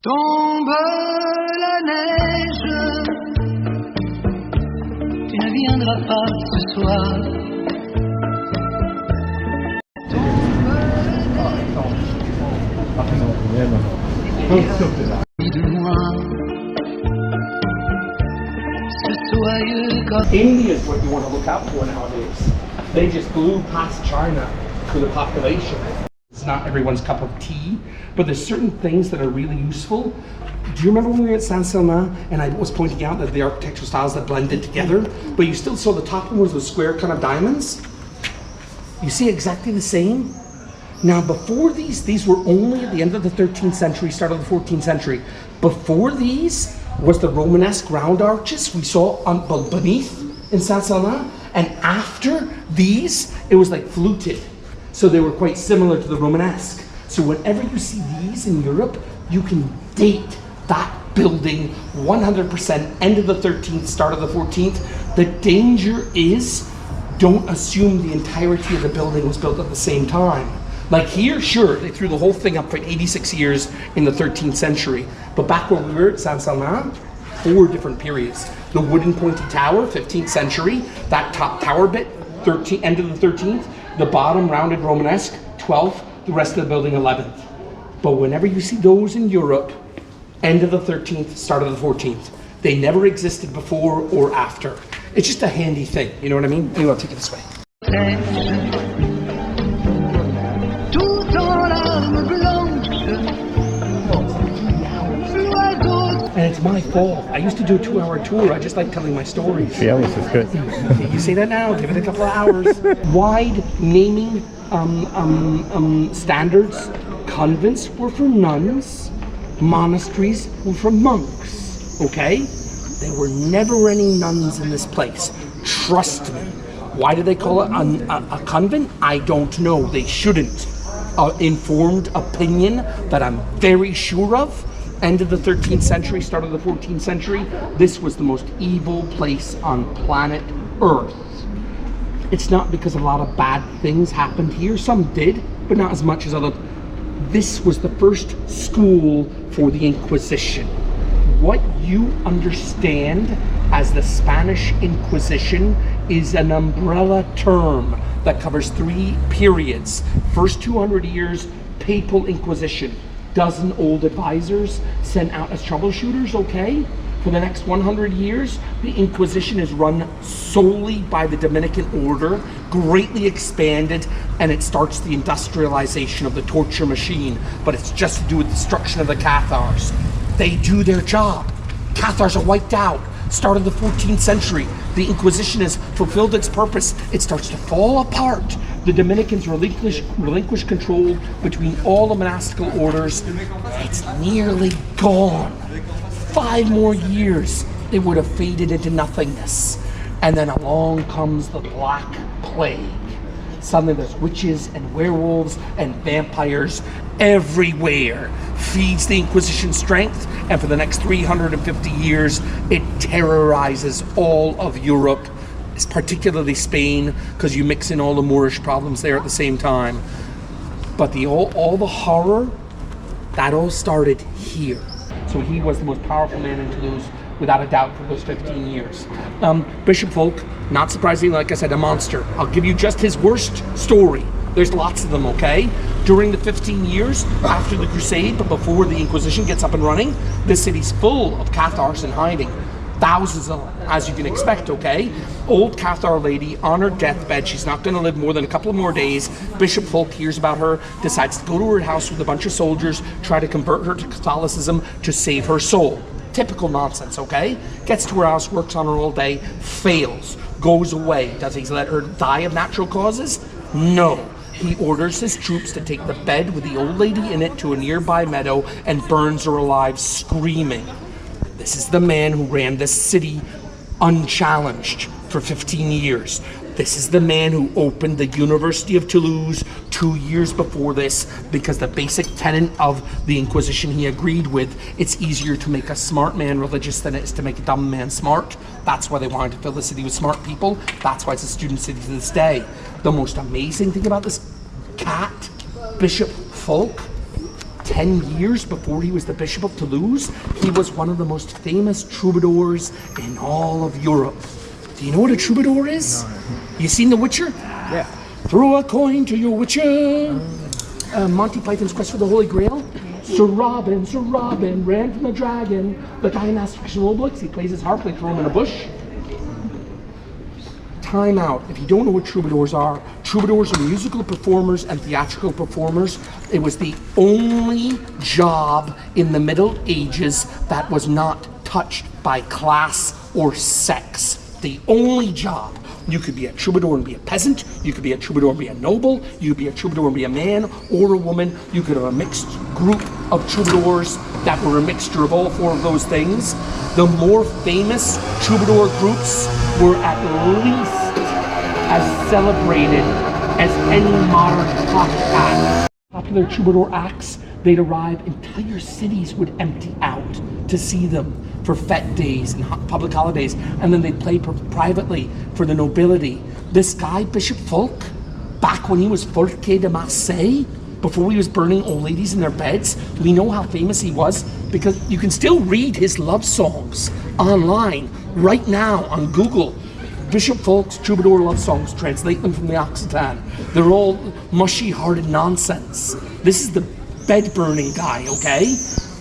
Tombe la neige, tu ne viendras pas ce soir. De moi, ce soyeux corps. India is what you want to look out for nowadays. They just blew past China for the population. It's not everyone's cup of tea, but there's certain things that are really useful. Do you remember when we were at Saint Sernin and I was pointing out that the architectural styles that blended together, but you still saw the top one was the square kind of diamonds? You see exactly the same? Now before these were only at the end of the 13th century, start of the 14th century. Before these was the Romanesque round arches we saw on beneath in Saint Sernin, and after these, it was like fluted. So they were quite similar to the Romanesque. So whenever you see these in Europe, you can date that building 100% end of the 13th, start of the 14th. The danger is, don't assume the entirety of the building was built at the same time. Like here, sure, they threw the whole thing up for 86 years in the 13th century. But back where we were at Saint Sernin, 4 different periods. The wooden pointed tower, 15th century. That top tower bit, end of the 13th. The bottom rounded Romanesque, 12th. The rest of the building, 11th. But whenever you see those in Europe, end of the 13th, start of the 14th. They never existed before or after. It's just a handy thing, you know what I mean? Anyway, I'll take it this way. And it's my fault. I used to do a 2-hour tour. I just like telling my stories. 3 hours is good. You say that now, give it a couple of hours. Wide naming standards. Convents were for nuns. Monasteries were for monks. Okay? There were never any nuns in this place. Trust me. Why do they call it a convent? I don't know. They shouldn't. Informed opinion that I'm very sure of. End of the 13th century, start of the 14th century, this was the most evil place on planet Earth. It's not because a lot of bad things happened here. Some did, but not as much as other. This was the first school for the Inquisition. What you understand as the Spanish Inquisition is an umbrella term that covers 3 periods. First 200 years, Papal Inquisition. Dozen old advisors sent out as troubleshooters, okay? For the next 100 years, the Inquisition is run solely by the Dominican order, greatly expanded, and it starts the industrialization of the torture machine, but it's just to do with the destruction of the Cathars. They do their job. Cathars are wiped out. Start of the 14th century, the Inquisition has fulfilled its purpose. It starts to fall apart. The Dominicans relinquish control between all the monastical orders. It's nearly gone. 5 more years, it would have faded into nothingness. And then along comes the Black Plague. Suddenly there's witches and werewolves and vampires everywhere. Feeds the Inquisition strength, and for the next 350 years, it terrorizes all of Europe, particularly Spain, because you mix in all the Moorish problems there at the same time. But all the horror, that all started here. So he was the most powerful man in Toulouse, without a doubt, for those 15 years. Bishop Folk, not surprisingly, like I said, a monster. I'll give you just his worst story. There's lots of them, okay? During the 15 years after the Crusade, but before the Inquisition gets up and running, this city's full of Cathars in hiding. Thousands of them, as you can expect, okay? Old Cathar lady on her deathbed. She's not going to live more than a couple of more days. Bishop Folk hears about her, decides to go to her house with a bunch of soldiers, try to convert her to Catholicism to save her soul. Typical nonsense, okay? Gets to her house, works on her all day, fails, goes away. Does he let her die of natural causes? No. He orders his troops to take the bed with the old lady in it to a nearby meadow and burns her alive, screaming. This is the man who ran this city unchallenged for 15 years. This is the man who opened the University of Toulouse 2 years before this, because the basic tenet of the Inquisition he agreed with, it's easier to make a smart man religious than it is to make a dumb man smart. That's why they wanted to fill the city with smart people. That's why it's a student city to this day. The most amazing thing about this cat, Bishop Folk, 10 years before he was the Bishop of Toulouse, he was one of the most famous troubadours in all of Europe. Do you know what a troubadour is? No. You seen The Witcher? Yeah. Throw a coin to your Witcher. Monty Python's Quest for the Holy Grail. Sir Robin ran from the dragon. The guy in Asterix and Obelix, he plays his harp, they throw him in a bush. Time out. If you don't know what troubadours are musical performers and theatrical performers. It was the only job in the Middle Ages that was not touched by class or sex. The only job. You could be a troubadour and be a peasant, you could be a troubadour and be a noble, you could be a troubadour and be a man or a woman, you could have a mixed group of troubadours that were a mixture of all four of those things. The more famous troubadour groups were at least as celebrated as any modern pop act. Popular troubadour acts, they'd arrive, entire cities would empty out to see them for fete days and public holidays, and then they'd play privately for the nobility. This guy, Bishop Fulk, back when he was Fulke de Marseille, before he was burning old ladies in their beds, we know how famous he was because you can still read his love songs online right now on Google. Bishop Fulk's troubadour love songs, translate them from the Occitan. They're all mushy-hearted nonsense. This is the bed-burning guy, okay?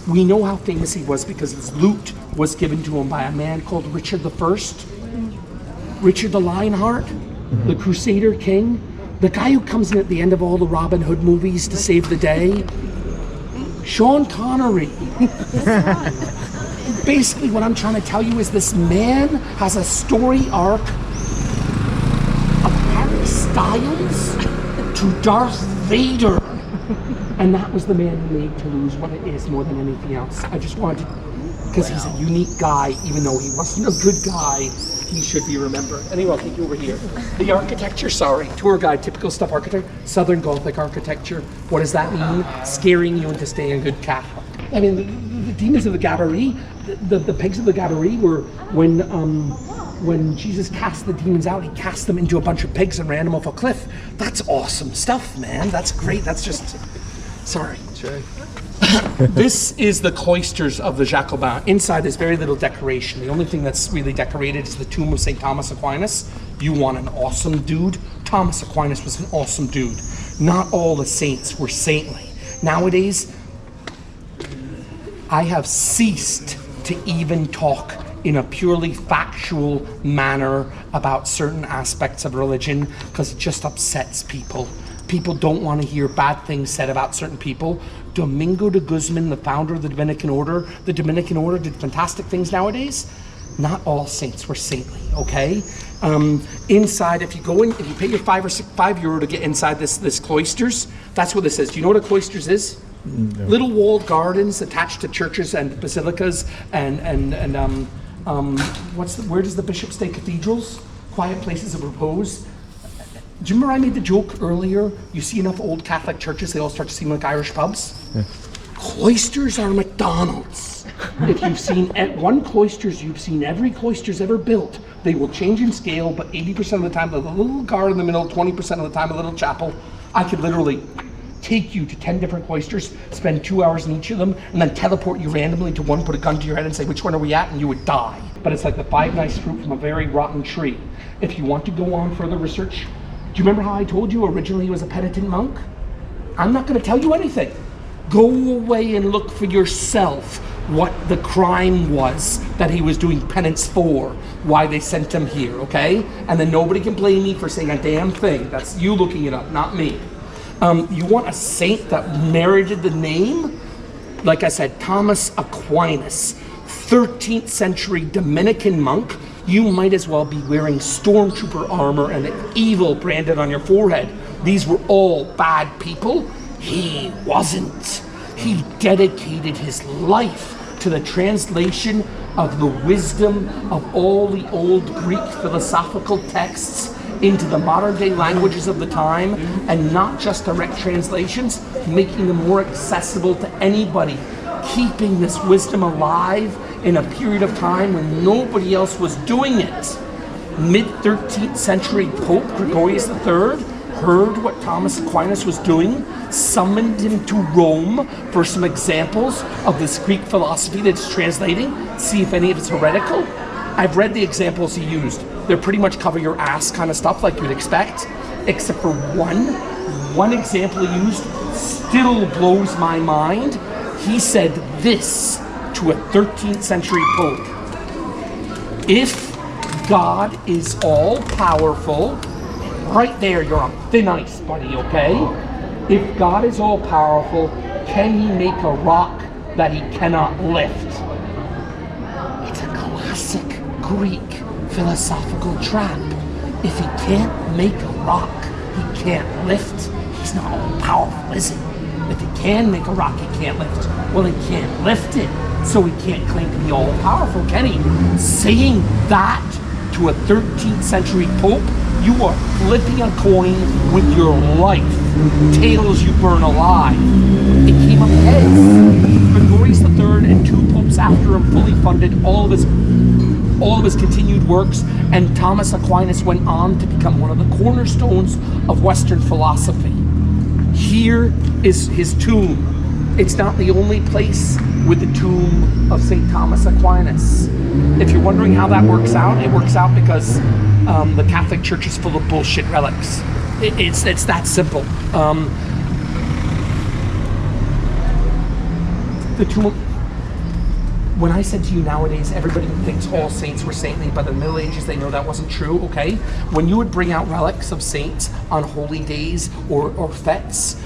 We know how famous he was because his lute was given to him by a man called Richard I. Richard the Lionheart, the Crusader King, the guy who comes in at the end of all the Robin Hood movies to save the day. Sean Connery. Basically what I'm trying to tell you is this man has a story arc of Harry Styles to Darth Vader. And that was the man who made Toulouse what it is more than anything else. I just wanted to, because he's a unique guy, even though he wasn't a good guy, he should be remembered. Anyway, I'll take you over here. The architecture, tour guide, typical stuff architecture, Southern Gothic architecture. What does that mean? Scaring you into staying a good Catholic. I mean, the demons of the Gabarit, the pigs of the Gabarit were when Jesus cast the demons out, he cast them into a bunch of pigs and ran them off a cliff. That's awesome stuff, man. That's great. That's just, sorry. Sure. This is the cloisters of the Jacobins. Inside there's very little decoration. The only thing that's really decorated is the tomb of St. Thomas Aquinas. You want an awesome dude? Thomas Aquinas was an awesome dude. Not all the saints were saintly. Nowadays, I have ceased to even talk in a purely factual manner about certain aspects of religion because it just upsets people. People don't want to hear bad things said about certain people. Domingo de Guzman, the founder of the Dominican Order did fantastic things nowadays. Not all saints were saintly, okay? Inside, if you go in, if you pay your €5 to get inside this cloisters, that's what this is. Do you know what a cloisters is? No. Little walled gardens attached to churches and basilicas where does the bishop stay? Cathedrals? Quiet places of repose. Do you remember I made the joke earlier? You see enough old Catholic churches, they all start to seem like Irish pubs. Yeah. Cloisters are McDonald's. If you've seen one cloisters, you've seen every cloisters ever built. They will change in scale, but 80% of the time, the little garden in the middle, 20% of the time, a little chapel. I could literally take you to 10 different cloisters, spend 2 hours in each of them, and then teleport you randomly to one, put a gun to your head and say, which one are we at? And you would die. But it's like the 5 nice fruit from a very rotten tree. If you want to go on further research, do you remember how I told you originally he was a penitent monk? I'm not going to tell you anything. Go away and look for yourself what the crime was that he was doing penance for, why they sent him here, okay? And then nobody can blame me for saying a damn thing. That's you looking it up, not me. You want a saint that merited the name? Like I said, Thomas Aquinas, 13th century Dominican monk. You might as well be wearing stormtrooper armor and an evil branded on your forehead. These were all bad people. He wasn't. He dedicated his life to the translation of the wisdom of all the old Greek philosophical texts into the modern day languages of the time, and not just direct translations, making them more accessible to anybody, keeping this wisdom alive in a period of time when nobody else was doing it. Mid-13th century Pope Gregorius III, heard what Thomas Aquinas was doing, summoned him to Rome for some examples of this Greek philosophy that's translating, see if any of it's heretical. I've read the examples he used. They're pretty much cover your ass kind of stuff like you'd expect, except for one example he used still blows my mind. He said this to a 13th century pope: if God is all powerful, right there you're on thin ice, buddy, okay? If God is all powerful, can he make a rock that he cannot lift? It's a classic Greek philosophical trap. If he can't make a rock he can't lift, he's not all powerful, is he? If he can make a rock he can't lift, well, he can't lift it, so he can't claim to be all powerful, can he? Saying that to a 13th century pope, you are flipping a coin with your life. Tails you burn alive. It came up heads. Gregorius III and 2 popes after him fully funded all of his continued works, and Thomas Aquinas went on to become one of the cornerstones of Western philosophy. Here is his tomb. It's not the only place with the tomb of St. Thomas Aquinas. If you're wondering how that works out, it works out because the Catholic Church is full of bullshit relics. It's that simple. The tomb. When I said to you nowadays, everybody thinks all saints were saintly, but in the Middle Ages they know that wasn't true, okay? When you would bring out relics of saints on holy days or fetes,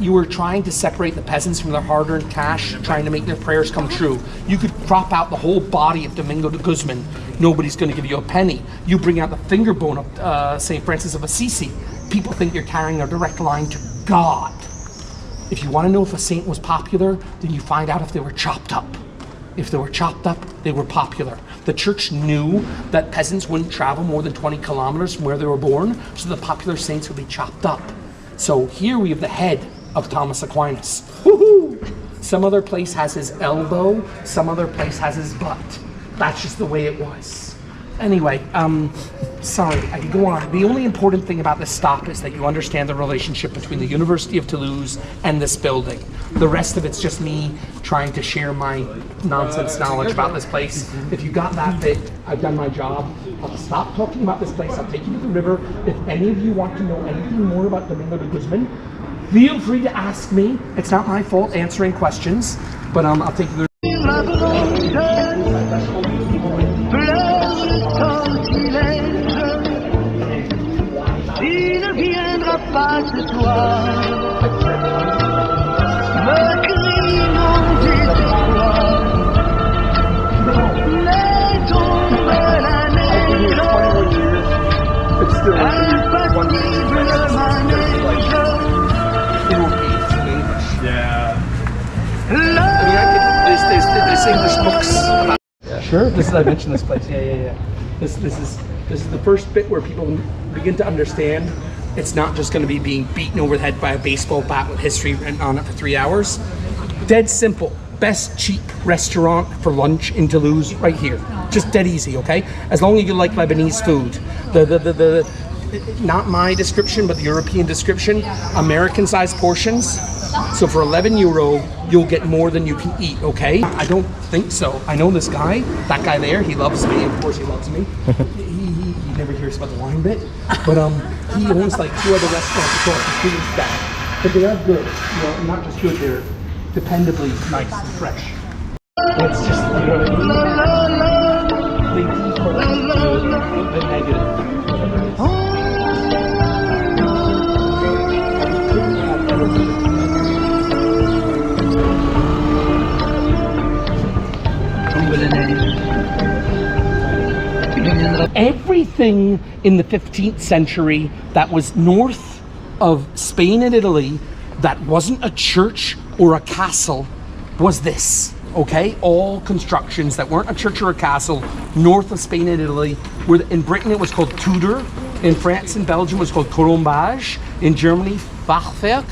you were trying to separate the peasants from their hard-earned cash, trying to make their prayers come true. You could crop out the whole body of Domingo de Guzman. Nobody's going to give you a penny. You bring out the finger bone of St. Francis of Assisi. People think you're carrying a direct line to God. If you want to know if a saint was popular, then you find out if they were chopped up. If they were chopped up, they were popular. The church knew that peasants wouldn't travel more than 20 kilometers from where they were born, so the popular saints would be chopped up. So here we have the head of Thomas Aquinas. Woohoo! Some other place has his elbow, some other place has his butt. That's just the way it was. Anyway, sorry, I can go on. The only important thing about this stop is that you understand the relationship between the University of Toulouse and this building. The rest of it's just me trying to share my nonsense knowledge about this place. If you got that bit, I've done my job. I'll stop talking about this place. I'll take you to the river. If any of you want to know anything more about Domingo de Guzman, feel free to ask me. It's not my fault answering questions, but I'll take you to the Il ne viendra pas ce soir. Me crie mon désespoir. Mais tombe la neige. Impassible manège. Yeah. There's English books about. Sure. I mentioned this place. Yeah. This is the first bit where people begin to understand it's not just going to be being beaten over the head by a baseball bat with history written on it for 3 hours. Dead simple. Best cheap restaurant for lunch in Toulouse, right here. Just dead easy, okay? As long as you like Lebanese food. The not my description, but the European description, American-sized portions. So for €11, you'll get more than you can eat, okay? I don't think so. I know this guy, that guy there, he loves me, of course he loves me. He never hears about the wine bit, but he owns like 2 other restaurants across the street and stuff. But they are good, not just good, they're dependably nice and fresh. It's just, you know what I mean? They decoy the negative, whatever it is. Everything in the 15th century that was north of Spain and Italy that wasn't a church or a castle was this, okay? All constructions that weren't a church or a castle north of Spain and Italy. In Britain it was called Tudor. In France and Belgium it was called Colombage. In Germany, Fachwerk.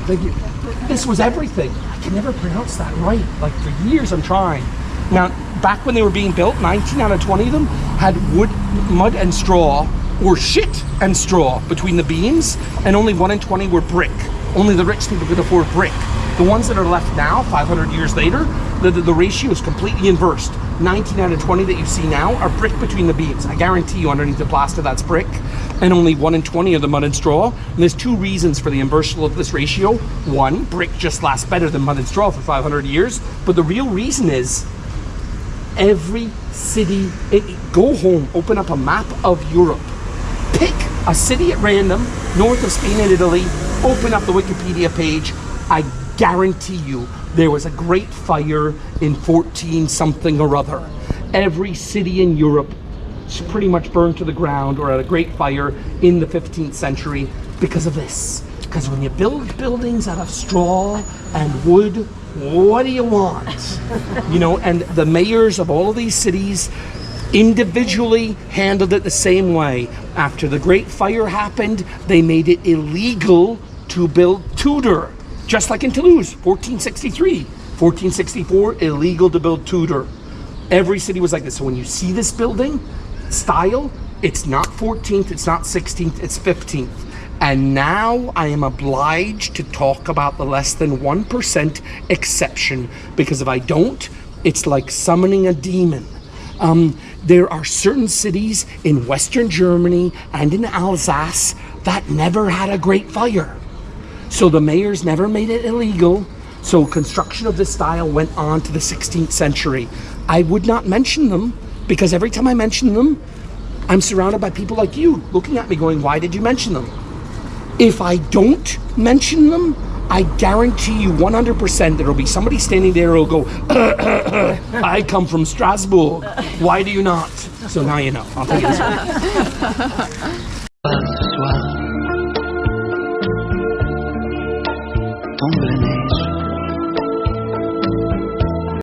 Thank you. This was everything. I can never pronounce that right. Like for years I'm trying. Now, back when they were being built, 19 out of 20 of them had wood, mud and straw were shit and straw between the beams, and only 1 in 20 were brick. Only the rich people could afford brick. The ones that are left now, 500 years later, the ratio is completely inversed. 19 out of 20 that you see now are brick between the beams. I guarantee you underneath the plaster that's brick, and only 1 in 20 are the mud and straw. And there's 2 reasons for the inversal of this ratio. 1, brick just lasts better than mud and straw for 500 years, but the real reason is every city, go home, open up a map of Europe, pick a city at random, north of Spain and Italy, open up the Wikipedia page. I guarantee you there was a great fire in 14 something or other. Every city in Europe pretty much burned to the ground or had a great fire in the 15th century because of this. Because when you build buildings out of straw and wood, what do you want? You know, and the mayors of all of these cities individually handled it the same way. After the Great Fire happened, they made it illegal to build Tudor. Just like in Toulouse, 1463. 1464, illegal to build Tudor. Every city was like this. So when you see this building style, it's not 14th, it's not 16th, it's 15th. And now I am obliged to talk about the less than 1% exception, because if I don't, it's like summoning a demon. There are certain cities in Western Germany and in Alsace that never had a Great Fire. So the mayors never made it illegal. So construction of this style went on to the 16th century. I would not mention them because every time I mention them, I'm surrounded by people like you looking at me going, why did you mention them? If I don't mention them, I guarantee you 100% there'll be somebody standing there who'll go, I come from Strasbourg. Why do you not? So now you know. I'll take this one. Tombe neige.